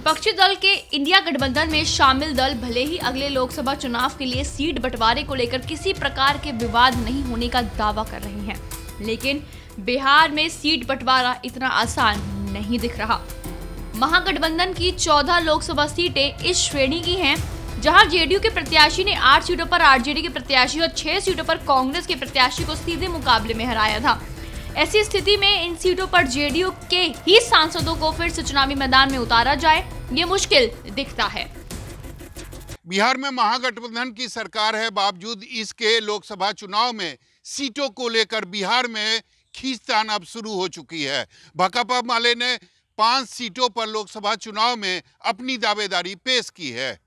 विपक्षी दल के इंडिया गठबंधन में शामिल दल भले ही अगले लोकसभा चुनाव के लिए सीट बंटवारे को लेकर किसी प्रकार के विवाद नहीं होने का दावा कर रहे हैं, लेकिन बिहार में सीट बंटवारा इतना आसान नहीं दिख रहा। महागठबंधन की 14 लोकसभा सीटें इस श्रेणी की हैं, जहां जेडीयू के प्रत्याशी ने 8 सीटों पर आरजेडी के प्रत्याशी और 6 सीटों पर कांग्रेस के प्रत्याशी को सीधे मुकाबले में हराया था। ऐसी स्थिति में इन सीटों पर जेडीयू के ही सांसदों को फिर से चुनावी मैदान में उतारा जाए, ये मुश्किल दिखता है। बिहार में महागठबंधन की सरकार है, बावजूद इसके लोकसभा चुनाव में सीटों को लेकर बिहार में खींचतान अब शुरू हो चुकी है। भाकपा माले ने 5 सीटों पर लोकसभा चुनाव में अपनी दावेदारी पेश की है।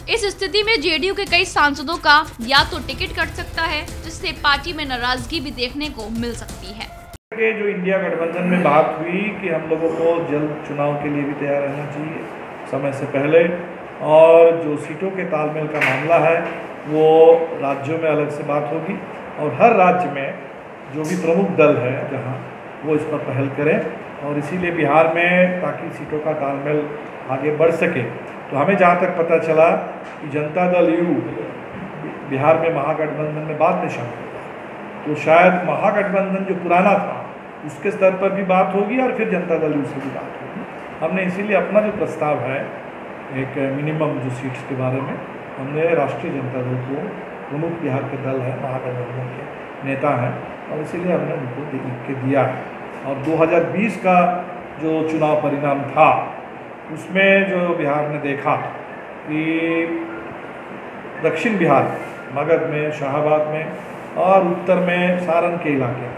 इस स्थिति में जेडीयू के कई सांसदों का या तो टिकट कट सकता है, जिससे पार्टी में नाराजगी भी देखने को मिल सकती है। जो इंडिया गठबंधन में बात हुई कि हम लोगों को जल्द चुनाव के लिए भी तैयार रहना चाहिए समय से पहले, और जो सीटों के तालमेल का मामला है वो राज्यों में अलग से बात होगी और हर राज्य में जो भी प्रमुख दल है जहां वो इस पर पहल करें, और इसीलिए बिहार में ताकि सीटों का तालमेल आगे बढ़ सके, तो हमें जहाँ तक पता चला कि जनता दल यू बिहार में महागठबंधन में बाद में शामिल हुआ, तो शायद महागठबंधन जो पुराना था उसके स्तर पर भी बात होगी और फिर जनता दल यू से भी बात होगी। हमने इसीलिए अपना जो प्रस्ताव है एक मिनिमम जो सीट्स के बारे में, हमने राष्ट्रीय जनता दल को, प्रमुख बिहार के दल है, महागठबंधन के नेता हैं, और इसीलिए हमने उनको लिख के दिया है। और 2020 का जो चुनाव परिणाम था उसमें जो बिहार ने देखा कि दक्षिण बिहार मगध में, शाहाबाद में और उत्तर में सारण के इलाके में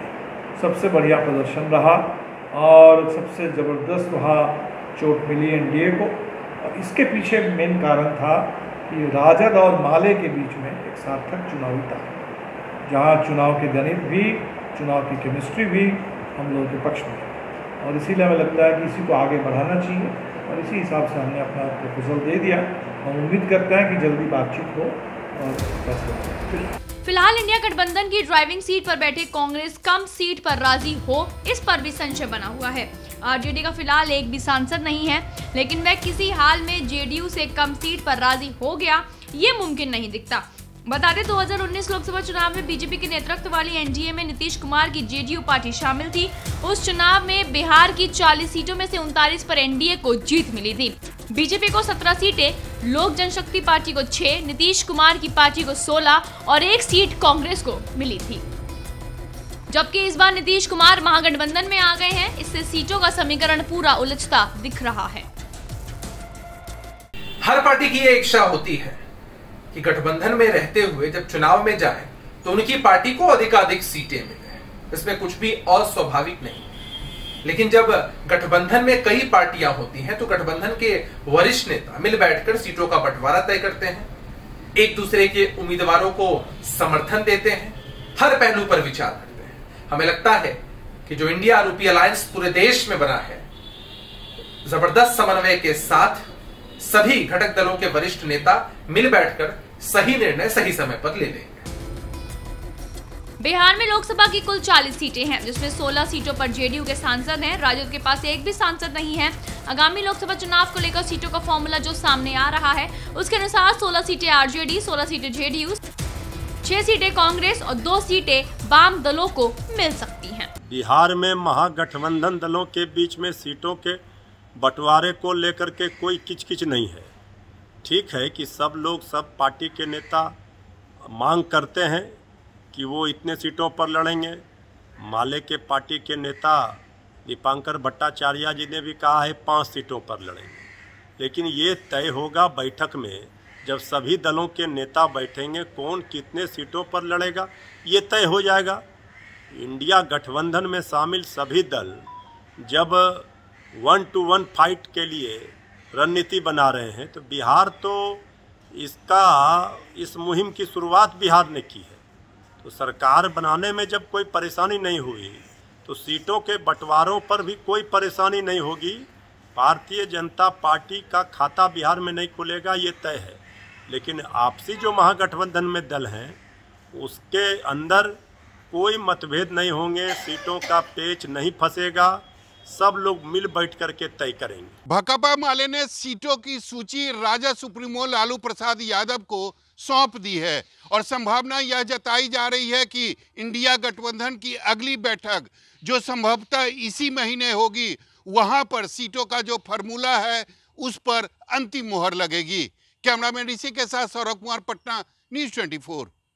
सबसे बढ़िया प्रदर्शन रहा और सबसे ज़बरदस्त वहाँ चोट मिली एनडीए को। और इसके पीछे मेन कारण था कि राजद और माले के बीच में एक सार्थक चुनावी था, जहाँ चुनाव के गणित भी, चुनाव की केमिस्ट्री भी हम लोगों के पक्ष में, और इसीलिए हमें लगता है कि इसी को आगे बढ़ाना चाहिए, और इसी हिसाब से हमने अपना प्रपोजल दे दिया। हम उम्मीद करते हैं कि जल्दी बातचीत हो और फैसला। फिलहाल इंडिया गठबंधन की ड्राइविंग सीट पर बैठे कांग्रेस कम सीट पर राजी हो, इस पर भी संशय बना हुआ है। आरजेडी का फिलहाल एक भी सांसद नहीं है, लेकिन वह किसी हाल में जेडीयू से कम सीट पर राजी हो गया, ये मुमकिन नहीं दिखता। बता दें 2019 लोकसभा चुनाव में बीजेपी के नेतृत्व वाली एनडीए में नीतीश कुमार की जेडीयू पार्टी शामिल थी। उस चुनाव में बिहार की 40 सीटों में से 39 पर एनडीए को जीत मिली थी। बीजेपी को 17 सीटें, लोक जनशक्ति पार्टी को 6, नीतीश कुमार की पार्टी को 16 और 1 सीट कांग्रेस को मिली थी। जबकि इस बार नीतीश कुमार महागठबंधन में आ गए हैं, इससे सीटों का समीकरण पूरा उलझता दिख रहा है। हर पार्टी की ये इच्छा होती है कि गठबंधन में रहते हुए जब चुनाव में जाए तो उनकी पार्टी को अधिकाधिक सीटें मिले, इसमें कुछ भी अस्वाभाविक नहीं। लेकिन जब गठबंधन में कई पार्टियां होती हैं तो गठबंधन के वरिष्ठ नेता मिल बैठकर सीटों का बंटवारा तय करते हैं, एक दूसरे के उम्मीदवारों को समर्थन देते हैं, हर पहलू पर विचार करते हैं। हमें लगता है कि जो इंडिया रूपी अलायंस पूरे देश में बना है, जबरदस्त समन्वय के साथ सभी घटक दलों के वरिष्ठ नेता मिल बैठकर सही निर्णय सही समय पर ले लेंगे। बिहार में लोकसभा की कुल 40 सीटें हैं, जिसमें 16 सीटों पर जेडीयू के सांसद हैं। राजद के पास एक भी सांसद नहीं है। आगामी लोकसभा चुनाव को लेकर सीटों का फॉर्मूला जो सामने आ रहा है, उसके अनुसार 16 सीटें आरजेडी, 16 सीटें जेडीयू, 6 सीटें कांग्रेस और 2 सीटें वाम दलों को मिल सकती हैं। बिहार में महागठबंधन दलों के बीच में सीटों के बंटवारे को लेकर के कोई किचकिच नहीं है। ठीक है कि सब लोग, सब पार्टी के नेता मांग करते हैं कि वो इतने सीटों पर लड़ेंगे। माले के पार्टी के नेता दीपांकर भट्टाचार्य जी ने भी कहा है 5 सीटों पर लड़ेंगे, लेकिन ये तय होगा बैठक में, जब सभी दलों के नेता बैठेंगे, कौन कितने सीटों पर लड़ेगा ये तय हो जाएगा। इंडिया गठबंधन में शामिल सभी दल जब 1 to 1 फाइट के लिए रणनीति बना रहे हैं, तो बिहार तो इस मुहिम की शुरुआत बिहार ने की है। तो सरकार बनाने में जब कोई परेशानी नहीं हुई तो सीटों के बंटवारों पर भी कोई परेशानी नहीं होगी। भारतीय जनता पार्टी का खाता बिहार में नहीं खुलेगा, ये तय है। लेकिन आपसी जो महागठबंधन में दल हैं उसके अंदर कोई मतभेद नहीं होंगे, सीटों का पेच नहीं फंसेगा, सब लोग मिल बैठ करके तय करेंगे। भाकपा माले ने सीटों की सूची राजद सुप्रीमो लालू प्रसाद यादव को सौंप दी है और संभावना यह जताई जा रही है कि इंडिया गठबंधन की अगली बैठक जो संभवतः इसी महीने होगी, वहां पर सीटों का जो फॉर्मूला है उस पर अंतिम मुहर लगेगी। कैमरामैन ऋषि के साथ सौरभ कुमार, पटना, न्यूज़ 24।